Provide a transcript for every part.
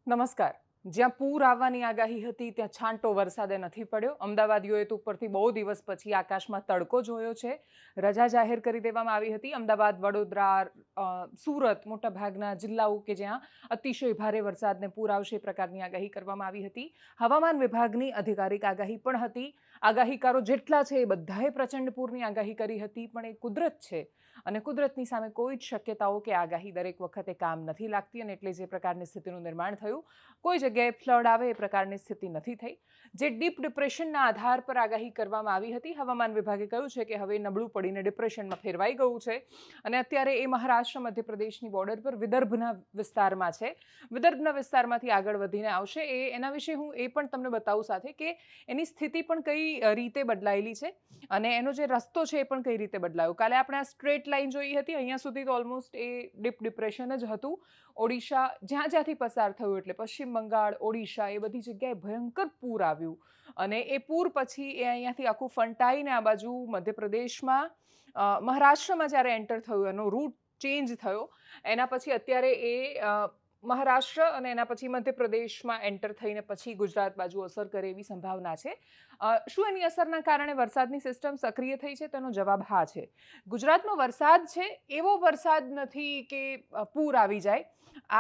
નમસ્કાર. જ્યાં પૂર આવવાની આગાહી હતી ત્યાં છાંટો વરસાદે નથી પડ્યો. અમદાવાદીઓએ તો ઉપરથી બહુ દિવસ પછી આકાશમાં તડકો જોયો છે. રજા જાહેર કરી દેવામાં આવી હતી. અમદાવાદ, વડોદરા, સુરત મોટાભાગના જિલ્લાઓ કે જ્યાં અતિશય ભારે વરસાદને પૂર આવશે એ પ્રકારની આગાહી કરવામાં આવી હતી. હવામાન વિભાગની આધિકારિક આગાહી પણ હતી. આગાહીકારો જેટલા છે એ બધાએ પ્રચંડ પૂરની આગાહી કરી હતી, પણ એ કુદરત છે અને કુદરતની સામે કોઈ જ શક્યતાઓ કે આગાહી દરેક વખતે કામ નથી લાગતી અને એટલે જે પ્રકારની સ્થિતિનું નિર્માણ થયું, કોઈ જગ્યાએ ફ્લડ આવે એ પ્રકારની સ્થિતિ નથી થઈ. જે ડીપ ડિપ્રેશનના આધાર પર આગાહી કરવામાં આવી હતી, હવામાન વિભાગે કહ્યું છે કે હવે નબળું પડીને ડિપ્રેશનમાં ફેરવાઈ ગયું છે અને અત્યારે એ મહારાષ્ટ્ર મધ્યપ્રદેશની બોર્ડર પર વિદર્ભના વિસ્તારમાં છે. વિદર્ભના વિસ્તારમાંથી આગળ વધીને આવશે. એના વિશે હું એ પણ તમને બતાવું સાથે કે એની સ્થિતિ પણ કઈ રીતે બદલાયેલી છે અને એનો જે રસ્તો છે એ પણ કઈ રીતે બદલાયો. કાલે આપણે આ સ્ટ્રેટ લાઈન જોઈ હતી, અહીંયા સુધી તો ઓલમોસ્ટ એ ડીપ ડિપ્રેશન જ હતું. ઓડિશા જ્યાંથી પસાર થયું એટલે પશ્ચિમ બંગાળ, ઓડિશા એ બધી જગ્યાએ ભયંકર પૂર આવ્યું અને એ પૂર પછી એ અહીંયાથી આખું ફંટાઈને આ બાજુ મધ્યપ્રદેશમાં, મહારાષ્ટ્રમાં જ્યારે એન્ટર થયું, એનો રૂટ ચેન્જ થયો. એના પછી અત્યારે એ મહારાષ્ટ્ર અને એના પછી મધ્યપ્રદેશમાં એન્ટર થઈને પછી ગુજરાત બાજુ અસર કરે એવી સંભાવના છે. શું એની અસરના કારણે વરસાદની સિસ્ટમ સક્રિય થઈ છે? તેનો જવાબ હા છે. ગુજરાતમાં વરસાદ છે એવો વરસાદ નથી કે પૂર આવી જાય.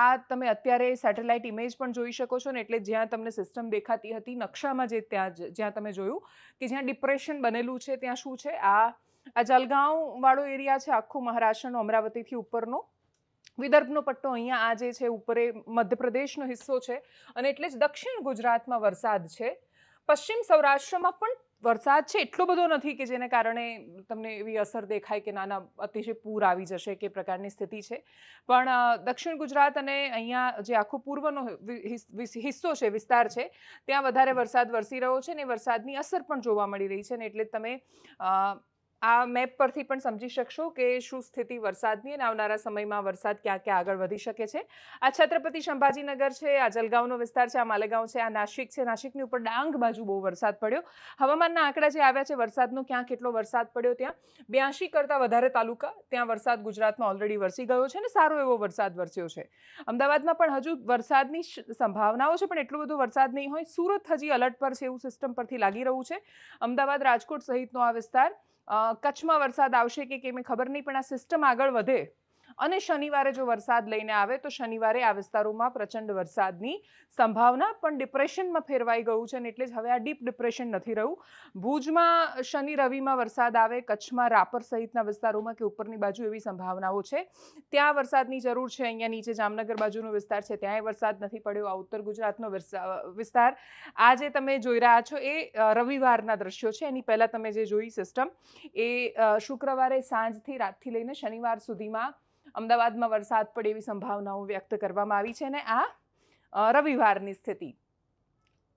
આ તમે અત્યારે સેટેલાઇટ ઇમેજ પણ જોઈ શકો છો ને, એટલે જ્યાં તમને સિસ્ટમ દેખાતી હતી નકશામાં, જ્યાં તમે જોયું કે જ્યાં ડિપ્રેશન બનેલું છે ત્યાં શું છે, આ જલગાંવ વાળો એરિયા છે, આખું મહારાષ્ટ્રનો અમરાવતીથી ઉપરનો વિદર્ભનો પટ્ટો. અહીંયા આ જે છે ઉપર એ મધ્યપ્રદેશનો હિસ્સો છે અને એટલે જ દક્ષિણ ગુજરાતમાં વરસાદ છે. પશ્ચિમ સૌરાષ્ટ્રમાં પણ વરસાદ છે, એટલો બધો નથી કે જેને કારણે તમને એવી અસર દેખાય કે નાના અતિશય પૂર આવી જશે કે પ્રકારની સ્થિતિ છે. પણ દક્ષિણ ગુજરાત અને અહીંયા જે આખો પૂર્વનો હિસ્સો છે, વિસ્તાર છે, ત્યાં વધારે વરસાદ વરસી રહ્યો છે ને વરસાદની અસર પણ જોવા મળી રહી છે ને એટલે તમે આ મેપ પરથી પણ સમજી શકશો કે શું સ્થિતિ વરસાદની અને આવનારા સમયમાં વરસાદ ક્યાં ક્યાં આગળ વધી શકે છે. આ છત્રપતિ સંભાજીનગર છે, આ જલગાંવનો વિસ્તાર છે, આ માલેગાંવ છે, આ નાસિક છે. નાસિકની ઉપર ડાંગ બાજુ બહુ વરસાદ પડ્યો. હવામાનના આંકડા જે આવ્યા છે વરસાદનો, ક્યાં કેટલો વરસાદ પડ્યો, ત્યાં 82 કરતાં વધારે તાલુકા, ત્યાં વરસાદ ગુજરાતમાં ઓલરેડી વરસી ગયો છે અને સારો એવો વરસાદ વરસ્યો છે. અમદાવાદમાં પણ હજુ વરસાદની સંભાવનાઓ છે પણ એટલો બધો વરસાદ નહીં હોય. સુરત હજી અલર્ટ પર છે એવું સિસ્ટમ પરથી લાગી રહ્યું છે. અમદાવાદ, રાજકોટ સહિતનો આ વિસ્તાર, કચ્છમાં વરસાદ આવશે કે કેમ એ ખબર નહીં, પણ આ સિસ્ટમ આગળ વધે અને શનિવારે જો વરસાદ લઈને આવે તો શનિવારે આ વિસ્તારોમાં પ્રચંડ વરસાદની સંભાવના. પણ ડિપ્રેશનમાં ફેરવાઈ ગયું છે અને એટલે જ હવે આ ડીપ ડિપ્રેશન નથી રહ્યું. ભુજમાં શનિ રવિમાં વરસાદ આવે, કચ્છમાં રાપર સહિતના વિસ્તારોમાં કે ઉપરની બાજુ એવી સંભાવનાઓ છે. ત્યાં વરસાદની જરૂર છે. અહીંયા નીચે જામનગર બાજુનો વિસ્તાર છે, ત્યાંય વરસાદ નથી પડ્યો. આ ઉત્તર ગુજરાતનો વિસ્તાર, આ જે તમે જોઈ રહ્યા છો એ રવિવારના દ્રશ્યો છે. એની પહેલાં તમે જે જોઈ સિસ્ટમ એ શુક્રવારે સાંજથી રાતથી લઈને શનિવાર સુધીમાં અમદાવાદમાં વરસાદ પડે એવી સંભાવનાઓ વ્યક્ત કરવામાં આવી છે અને આ રવિવારની સ્થિતિ.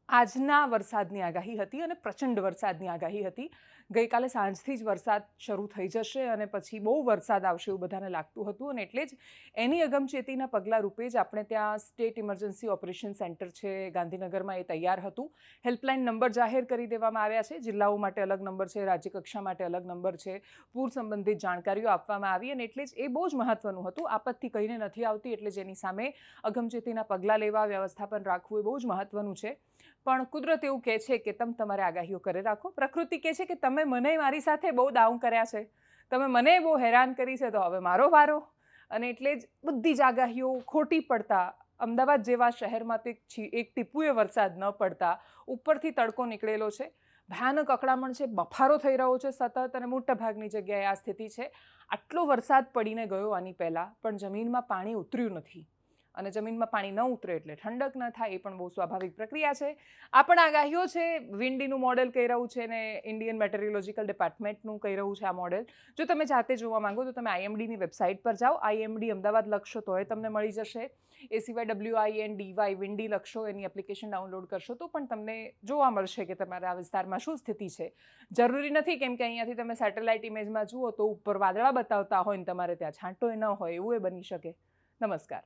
આજના વરસાદની આગાહી હતી અને પ્રચંડ વરસાદની આગાહી હતી. ગઈકાલે સાંજથી જ વરસાદ શરૂ થઈ જશે અને પછી બહુ વરસાદ આવશે એવું બધાને લાગતું હતું અને એટલે જ એની અગમચેતીના પગલાં રૂપે જ આપણે ત્યાં સ્ટેટ ઇમરજન્સી ઓપરેશન સેન્ટર છે ગાંધીનગરમાં, એ તૈયાર હતું. હેલ્પલાઇન નંબર જાહેર કરી દેવામાં આવ્યા છે. જિલ્લાઓ માટે અલગ નંબર છે, રાજ્યકક્ષા માટે અલગ નંબર છે. પૂર સંબંધિત જાણકારીઓ આપવામાં આવી અને એટલે જ એ બહુ જ મહત્વનું હતું. આપત્તિ કહીને નથી આવતી એટલે જેની સામે અગમચેતીના પગલાં લેવા, વ્યવસ્થાપન રાખવું એ બહુ જ મહત્વનું છે. પણ કુદરત એવું કહે છે કે તમારે આગાહીઓ કરી રાખો. પ્રકૃતિ કહે છે કે તમે મને મારી સાથે બહુ દાવ કર્યા છે, તમે મને બહુ હેરાન કરી છે, તો હવે મારો વારો. અને એટલે જ બધી જ આગાહીઓ ખોટી પડતા અમદાવાદ જેવા શહેરમાં તો એક ટીપુએ વરસાદ ન પડતા ઉપરથી તડકો નીકળેલો છે. ભયાનક અકળામણ છે, બફારો થઈ રહ્યો છે સતત અને મોટાભાગની જગ્યાએ આ સ્થિતિ છે. આટલો વરસાદ પડીને ગયો આની પહેલાં, પણ જમીનમાં પાણી ઉતર્યું નથી અને જમીનમાં પાણી ન ઉતરે એટલે ઠંડક ન થાય, એ પણ બહુ સ્વાભાવિક પ્રક્રિયા છે. આ પણ આગાહીઓ છે. વિન્ડીનું મોડેલ કહી રહ્યું છે ને ઇન્ડિયન મેટેરિયોલોજીકલ ડિપાર્ટમેન્ટનું કહી રહ્યું છે આ મોડેલ. જો તમે જાતે જોવા માંગો તો તમે આઈએમડીની વેબસાઇટ પર જાઓ. આઈએમડી અમદાવાદ લખશો તો એ તમને મળી જશે. એ સિવાય WINDY વિન્ડી લખશો, એની એપ્લિકેશન ડાઉનલોડ કરશો તો પણ તમને જોવા મળશે કે તમારા વિસ્તારમાં શું સ્થિતિ છે. જરૂરી નથી કેમ કે અહીંયાથી તમે સેટેલાઇટ ઇમેજમાં જુઓ તો ઉપર વાદળા બતાવતા હોય ને તમારે ત્યાં છાંટોય ન હોય, એવું એ બની શકે. નમસ્કાર.